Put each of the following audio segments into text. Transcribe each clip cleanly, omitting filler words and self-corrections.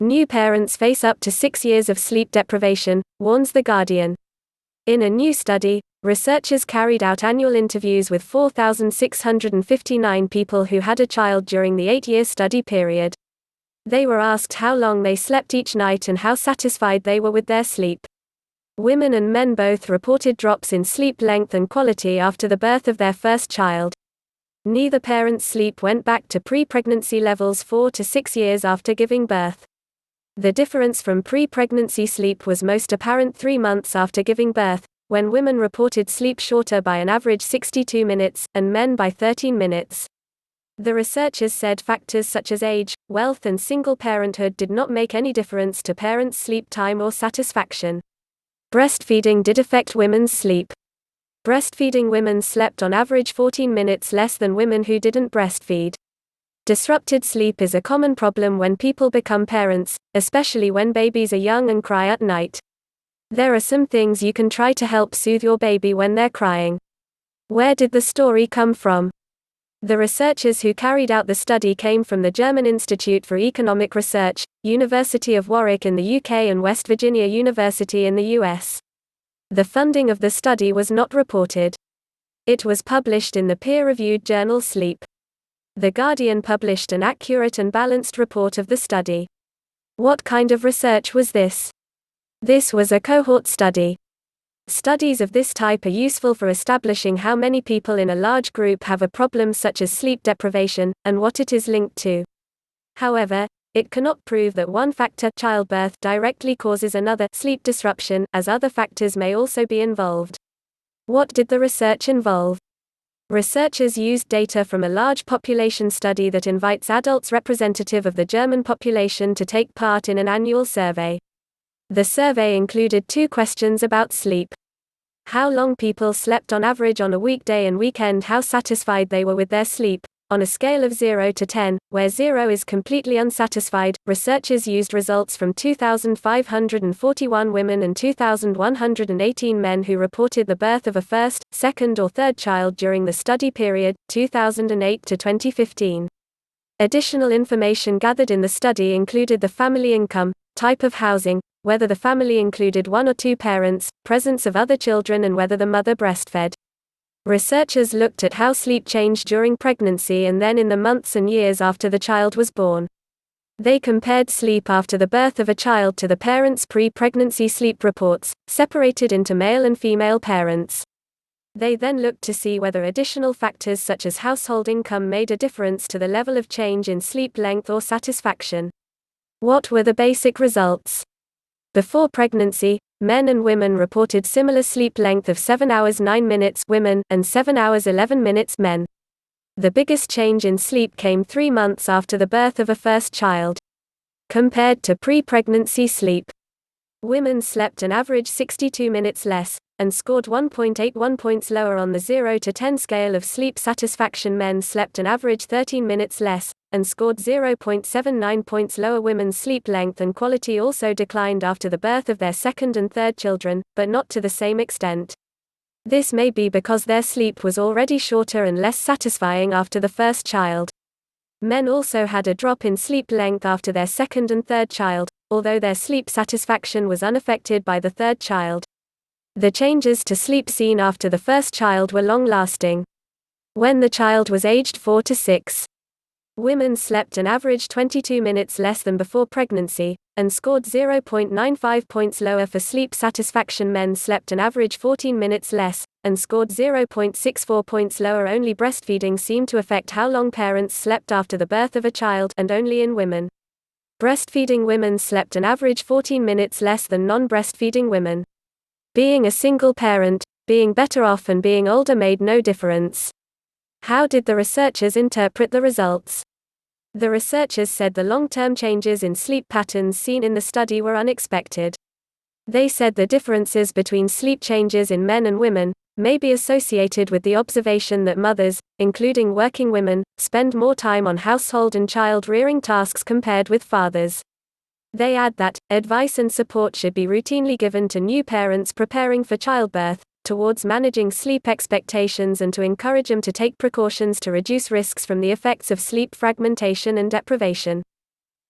New parents face up to 6 years of sleep deprivation, warns The Guardian. In a new study, researchers carried out annual interviews with 4,659 people who had a child during the 8-year study period. They were asked how long they slept each night and how satisfied they were with their sleep. Women and men both reported drops in sleep length and quality after the birth of their first child. Neither parent's sleep went back to pre-pregnancy levels 4 to 6 years after giving birth. The difference from pre-pregnancy sleep was most apparent 3 months after giving birth, when women reported sleep shorter by an average 62 minutes, and men by 13 minutes. The researchers said factors such as age, wealth and single parenthood did not make any difference to parents' sleep time or satisfaction. Breastfeeding did affect women's sleep. Breastfeeding women slept on average 14 minutes less than women who didn't breastfeed. Disrupted sleep is a common problem when people become parents, especially when babies are young and cry at night. There are some things you can try to help soothe your baby when they're crying. Where did the story come from? The researchers who carried out the study came from the German Institute for Economic Research, University of Warwick in the UK and West Virginia University in the US. The funding of the study was not reported. It was published in the peer-reviewed journal Sleep. The Guardian published an accurate and balanced report of the study. What kind of research was this? This was a cohort study. Studies of this type are useful for establishing how many people in a large group have a problem such as sleep deprivation, and what it is linked to. However, it cannot prove that one factor, childbirth, directly causes another, sleep disruption, as other factors may also be involved. What did the research involve? Researchers used data from a large population study that invites adults representative of the German population to take part in an annual survey. The survey included 2 questions about sleep. How long people slept on average on a weekday and weekend, how satisfied they were with their sleep. On a scale of 0 to 10, where 0 is completely unsatisfied, researchers used results from 2,541 women and 2,118 men who reported the birth of a first, second or third child during the study period, 2008 to 2015. Additional information gathered in the study included the family income, type of housing, whether the family included 1 or 2 parents, presence of other children and whether the mother breastfed. Researchers looked at how sleep changed during pregnancy and then in the months and years after the child was born. They compared sleep after the birth of a child to the parents' pre-pregnancy sleep reports, separated into male and female parents. They then looked to see whether additional factors such as household income made a difference to the level of change in sleep length or satisfaction. What were the basic results? Before pregnancy, men and women reported similar sleep length of 7 hours 9 minutes women and 7 hours 11 minutes men. The biggest change in sleep came 3 months after the birth of a first child. Compared to pre-pregnancy sleep, women slept an average 62 minutes less, and scored 1.81 points lower on the 0 to 10 scale of sleep satisfaction. Men slept an average 13 minutes less, and scored 0.79 points lower. Women's sleep length and quality also declined after the birth of their second and third children, but not to the same extent. This may be because their sleep was already shorter and less satisfying after the first child. Men also had a drop in sleep length after their second and third child, although their sleep satisfaction was unaffected by the third child. The changes to sleep seen after the first child were long-lasting. When the child was aged 4 to 6, women slept an average 22 minutes less than before pregnancy, and scored 0.95 points lower for sleep satisfaction. Men slept an average 14 minutes less, and scored 0.64 points lower. Only breastfeeding seemed to affect how long parents slept after the birth of a child, and only in women. Breastfeeding women slept an average 14 minutes less than non-breastfeeding women. Being a single parent, being better off and being older made no difference. How did the researchers interpret the results? The researchers said the long-term changes in sleep patterns seen in the study were unexpected. They said the differences between sleep changes in men and women may be associated with the observation that mothers, including working women, spend more time on household and child-rearing tasks compared with fathers. They add that advice and support should be routinely given to new parents preparing for childbirth, towards managing sleep expectations and to encourage them to take precautions to reduce risks from the effects of sleep fragmentation and deprivation.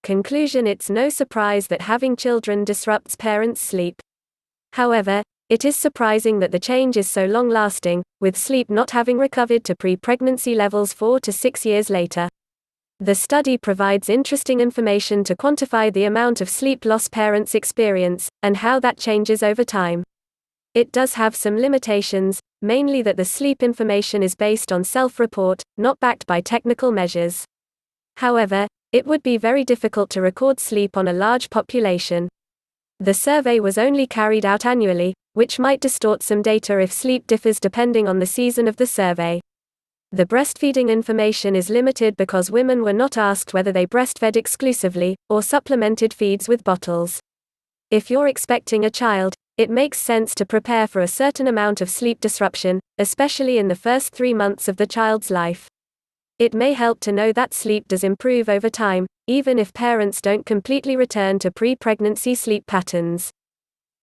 Conclusion: it's no surprise that having children disrupts parents' sleep. However, it is surprising that the change is so long-lasting, with sleep not having recovered to pre-pregnancy levels 4 to 6 years later. The study provides interesting information to quantify the amount of sleep loss parents experience, and how that changes over time. It does have some limitations, mainly that the sleep information is based on self-report, not backed by technical measures. However, it would be very difficult to record sleep on a large population. The survey was only carried out annually, which might distort some data if sleep differs depending on the season of the survey. The breastfeeding information is limited because women were not asked whether they breastfed exclusively, or supplemented feeds with bottles. If you're expecting a child, it makes sense to prepare for a certain amount of sleep disruption, especially in the first 3 months of the child's life. It may help to know that sleep does improve over time, even if parents don't completely return to pre-pregnancy sleep patterns.